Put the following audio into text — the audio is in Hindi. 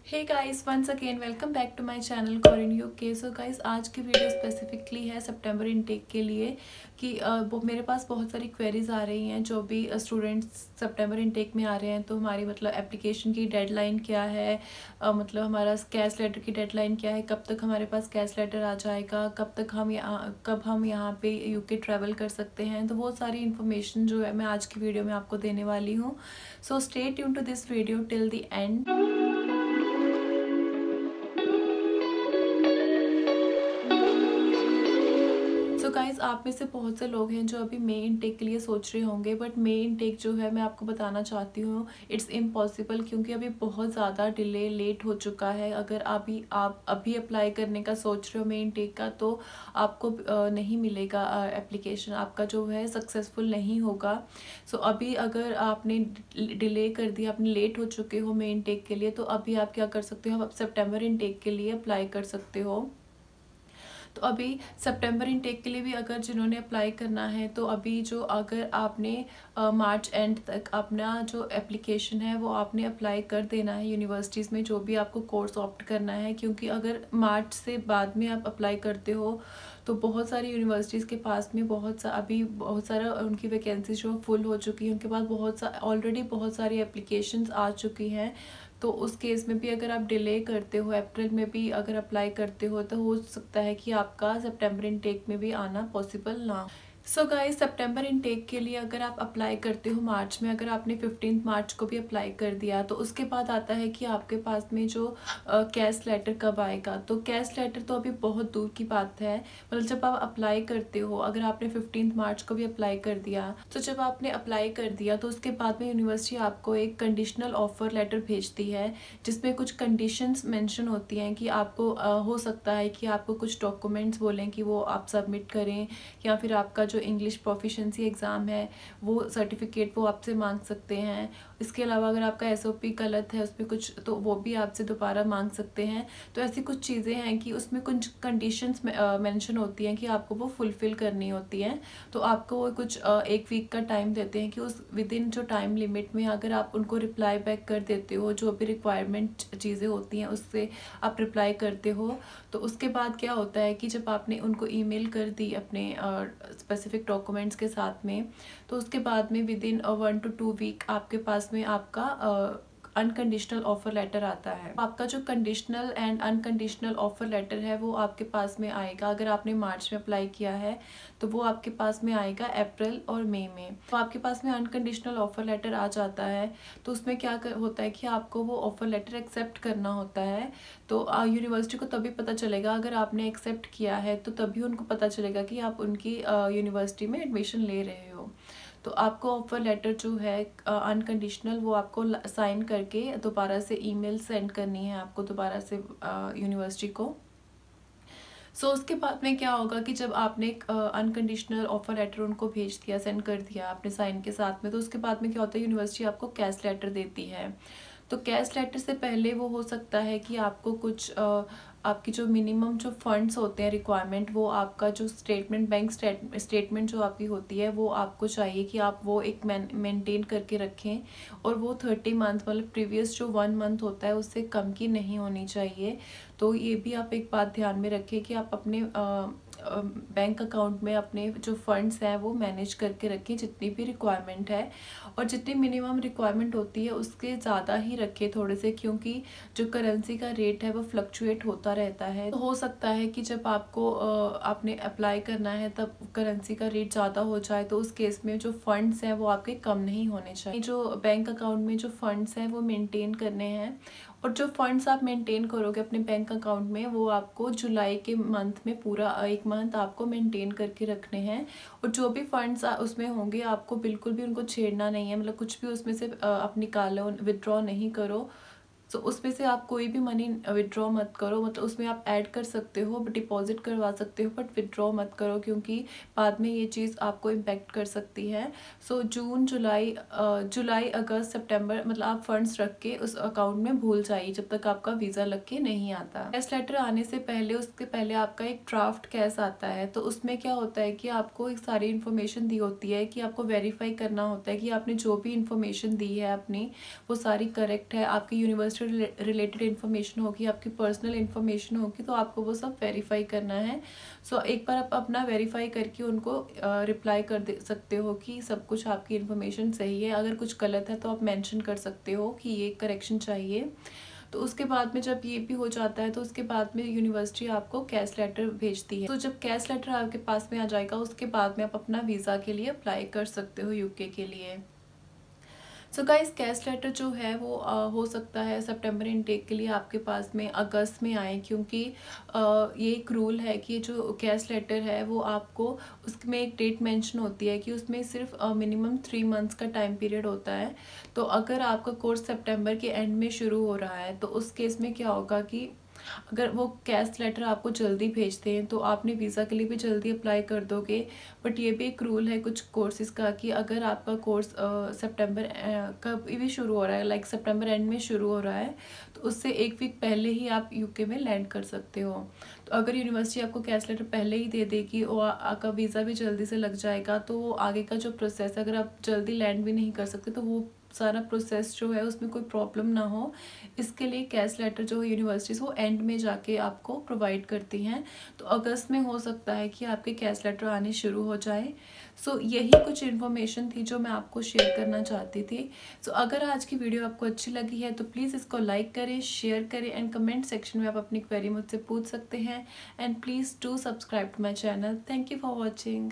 Hey guys, once again welcome back to my channel Corin UK. So guys, आज की वीडियो स्पेसिफिकली है सितंबर इनटेक के लिए कि मेरे पास बहुत सारी क्वेरीज आ रही हैं। जो भी स्टूडेंट्स सितंबर इनटेक में आ रहे हैं तो हमारी मतलब एप्लीकेशन की डेडलाइन क्या है, मतलब हमारा कैश लेटर की डेडलाइन क्या है, कब तक हमारे पास कैश लेटर आ जाएगा, कब हम यहाँ पे यूके ट्रैवल कर सकते हैं। तो वो सारी इन्फॉर्मेशन जो है मैं आज की वीडियो में आपको देने वाली हूँ। So stay tune to this video till the end. So guys, आप में से बहुत से लोग हैं जो अभी मे इनटेक के लिए सोच रहे होंगे, बट मे इनटेक जो है मैं आपको बताना चाहती हूँ इट्स इम्पॉसिबल, क्योंकि अभी बहुत ज़्यादा डिले लेट हो चुका है। अगर आप अभी अप्लाई करने का सोच रहे हो मे इनटेक का तो आपको नहीं मिलेगा एप्लीकेशन, आपका जो है सक्सेसफुल नहीं होगा। सो अभी अगर आपने डिले कर दिया, आपने लेट हो चुके हो मे इनटेक के लिए, तो अभी आप क्या कर सकते हो, आप सितंबर इनटेक के लिए अप्लाई कर सकते हो। तो अभी सितंबर इनटेक के लिए भी अगर जिन्होंने अप्लाई करना है तो अभी जो अगर आपने मार्च एंड तक अपना जो एप्लीकेशन है वो आपने अप्लाई कर देना है यूनिवर्सिटीज़ में, जो भी आपको कोर्स ऑप्ट करना है। क्योंकि अगर मार्च से बाद में आप अप्लाई करते हो तो बहुत सारी यूनिवर्सिटीज़ के पास में अभी बहुत सारा उनकी वैकेंसी जो फुल हो चुकी है, उनके पास ऑलरेडी बहुत सारी एप्लीकेशंस आ चुकी हैं। तो उस केस में भी अगर आप डिले करते हो, अप्रैल में भी अगर अप्लाई करते हो तो हो सकता है कि आपका सितंबर इनटेक में भी आना पॉसिबल ना हो। सो गाइस, सितंबर इनटेक के लिए अगर आप अप्लाई करते हो मार्च में, अगर आपने 15 मार्च को भी अप्लाई कर दिया तो उसके बाद आता है कि आपके पास में जो कैश लेटर कब आएगा। तो कैश लेटर तो अभी बहुत दूर की बात है। मतलब जब आप अप्लाई करते हो, अगर आपने 15 मार्च को भी अप्लाई कर दिया, तो जब आपने अप्लाई कर दिया तो उसके बाद में यूनिवर्सिटी आपको एक कंडीशनल ऑफर लेटर भेजती है, जिसमें कुछ कंडीशंस मेंशन होती हैं कि आपको हो सकता है कि आपको कुछ डॉक्यूमेंट्स बोलें कि वो आप सबमिट करें, या फिर आपका जो इंग्लिश प्रोफिशिएंसी एग्ज़ाम है वो सर्टिफिकेट वो आपसे मांग सकते हैं। इसके अलावा अगर आपका एसओपी गलत है उसमें कुछ, तो वो भी आपसे दोबारा मांग सकते हैं। तो ऐसी कुछ चीज़ें हैं कि उसमें कुछ कंडीशंस मेंशन होती हैं कि आपको वो फुलफ़िल करनी होती हैं। तो आपको वो कुछ एक वीक का टाइम देते हैं कि उस विद इन जो टाइम लिमिट में अगर आप उनको रिप्लाई बैक कर देते हो, जो भी रिक्वायरमेंट चीज़ें होती हैं उससे आप रिप्लाई करते हो, तो उसके बाद क्या होता है कि जब आपने उनको ईमेल कर दी अपने स्पेसिफिक डॉक्यूमेंट्स के साथ में, तो उसके बाद में विद इन 1 to 2 वीक आपके पास में आपका अनकंडीशनल ऑफर लेटर आता है। आपका जो conditional and unconditional offer letter है वो आपके पास में आएगा। अगर आपने मार्च में अप्लाई किया है तो वो आपके पास में आएगा अप्रैल और मई में। तो आपके पास में अनकंडीशनल ऑफर लेटर आ जाता है, तो उसमें होता है कि आपको वो ऑफर लेटर एक्सेप्ट करना होता है। तो यूनिवर्सिटी को तभी पता चलेगा, अगर आपने एक्सेप्ट किया है तो तभी उनको पता चलेगा कि आप उनकी यूनिवर्सिटी में एडमिशन ले रहे हो। तो आपको ऑफर लेटर जो है अनकंडीशनल वो आपको साइन करके दोबारा से ईमेल सेंड करनी है आपको दोबारा से यूनिवर्सिटी को। उसके बाद में क्या होगा कि जब आपने एक अनकंडीशनल ऑफर लेटर उनको भेज दिया, सेंड कर दिया आपने साइन के साथ में, तो उसके बाद में क्या होता है, यूनिवर्सिटी आपको कैश लेटर देती है। तो कैश लेटर से पहले वो हो सकता है कि आपको कुछ आपकी जो मिनिमम जो फंड्स होते हैं रिक्वायरमेंट, वो आपका जो बैंक स्टेटमेंट जो आपकी होती है वो आपको चाहिए कि आप वो एक मेंटेन करके रखें, और वो 30 मंथ मतलब प्रीवियस जो 1 मंथ होता है उससे कम की नहीं होनी चाहिए। तो ये भी आप एक बात ध्यान में रखें कि आप अपने बैंक अकाउंट में अपने जो फंड्स हैं वो मैनेज करके रखें, जितनी भी रिक्वायरमेंट है, और जितनी मिनिमम रिक्वायरमेंट होती है उसके ज़्यादा ही रखें थोड़े से, क्योंकि जो करेंसी का रेट है वो फ्लक्चुएट होता रहता है। तो हो सकता है कि जब आपको आपने अप्लाई करना है तब करेंसी का रेट ज़्यादा हो जाए, तो उस केस में जो फंड्स हैं वो आपके कम नहीं होने चाहिए। जो बैंक अकाउंट में जो फंड्स हैं वो मेंटेन करने हैं, और जो फंड्स आप मेंटेन करोगे अपने बैंक अकाउंट में वो आपको जुलाई के मंथ में पूरा 1 मंथ आपको मेंटेन करके रखने हैं। और जो भी फंड्स उसमें होंगे आपको बिल्कुल भी उनको छेड़ना नहीं है, मतलब कुछ भी उसमें से आप निकालो, विदड्रॉ नहीं करो। सो उसमें से आप कोई भी मनी विड्रॉ मत करो, मतलब उसमें आप ऐड कर सकते हो, डिपॉजिट करवा सकते हो, बट विड्रॉ मत करो, क्योंकि बाद में ये चीज़ आपको इम्पेक्ट कर सकती है। जून जुलाई अगस्त सितंबर मतलब आप फंड्स रख के उस अकाउंट में भूल जाइए जब तक आपका वीज़ा लग के नहीं आता। कैश लेटर आने से पहले, उसके पहले आपका एक ड्राफ्ट कैश आता है। तो उसमें क्या होता है कि आपको एक सारी इन्फॉर्मेशन दी होती है कि आपको वेरीफाई करना होता है कि आपने जो भी इन्फॉर्मेशन दी है अपनी वो सारी करेक्ट है। आपकी यूनिवर्सिटी यूनिवर्सिटी रिलेटेड इन्फॉर्मेशन होगी, आपकी पर्सनल इन्फॉर्मेशन होगी, तो आपको वो सब वेरीफाई करना है। सो एक बार आप अपना वेरीफाई करके उनको रिप्लाई कर दे सकते हो कि सब कुछ आपकी इन्फॉर्मेशन सही है। अगर कुछ गलत है तो आप मेंशन कर सकते हो कि ये करेक्शन चाहिए। तो उसके बाद में जब ये भी हो जाता है तो उसके बाद में यूनिवर्सिटी आपको कैश लेटर भेजती है। तो जब कैश लेटर आपके पास में आ जाएगा उसके बाद में आप अपना वीज़ा के लिए अप्लाई कर सकते हो यूके के लिए। सो गाइस, कैश लेटर जो है वो हो सकता है सितंबर इनटेक के लिए आपके पास में अगस्त में आए, क्योंकि ये एक रूल है कि जो कैश लेटर है वो आपको उसमें एक डेट मेंशन होती है कि उसमें सिर्फ मिनिमम 3 मंथ्स का टाइम पीरियड होता है। तो अगर आपका कोर्स सितंबर के एंड में शुरू हो रहा है तो उस केस में क्या होगा कि अगर वो कैश लेटर आपको जल्दी भेजते हैं तो आपने वीज़ा के लिए भी जल्दी अप्लाई कर दोगे। बट ये भी एक रूल है कुछ कोर्सेज़ का कि अगर आपका कोर्स सितंबर कभी भी शुरू हो रहा है, लाइक सितंबर एंड में शुरू हो रहा है, तो उससे 1 वीक पहले ही आप यूके में लैंड कर सकते हो। तो अगर यूनिवर्सिटी आपको कैश लेटर पहले ही दे देगी और आपका वीज़ा भी जल्दी से लग जाएगा, तो आगे का जो प्रोसेस, अगर आप जल्दी लैंड भी नहीं कर सकते तो वो सारा प्रोसेस जो है उसमें कोई प्रॉब्लम ना हो, इसके लिए कैश लेटर जो यूनिवर्सिटीज़ वो एंड में जाके आपको प्रोवाइड करती हैं। तो अगस्त में हो सकता है कि आपके कैश लेटर आने शुरू हो जाए। सो यही कुछ इन्फॉर्मेशन थी जो मैं आपको शेयर करना चाहती थी। सो अगर आज की वीडियो आपको अच्छी लगी है तो प्लीज़ इसको लाइक करें, शेयर करें एंड कमेंट सेक्शन में आप अपनी क्वेरी मुझसे पूछ सकते हैं। And please do subscribe to my channel. Thank you for watching.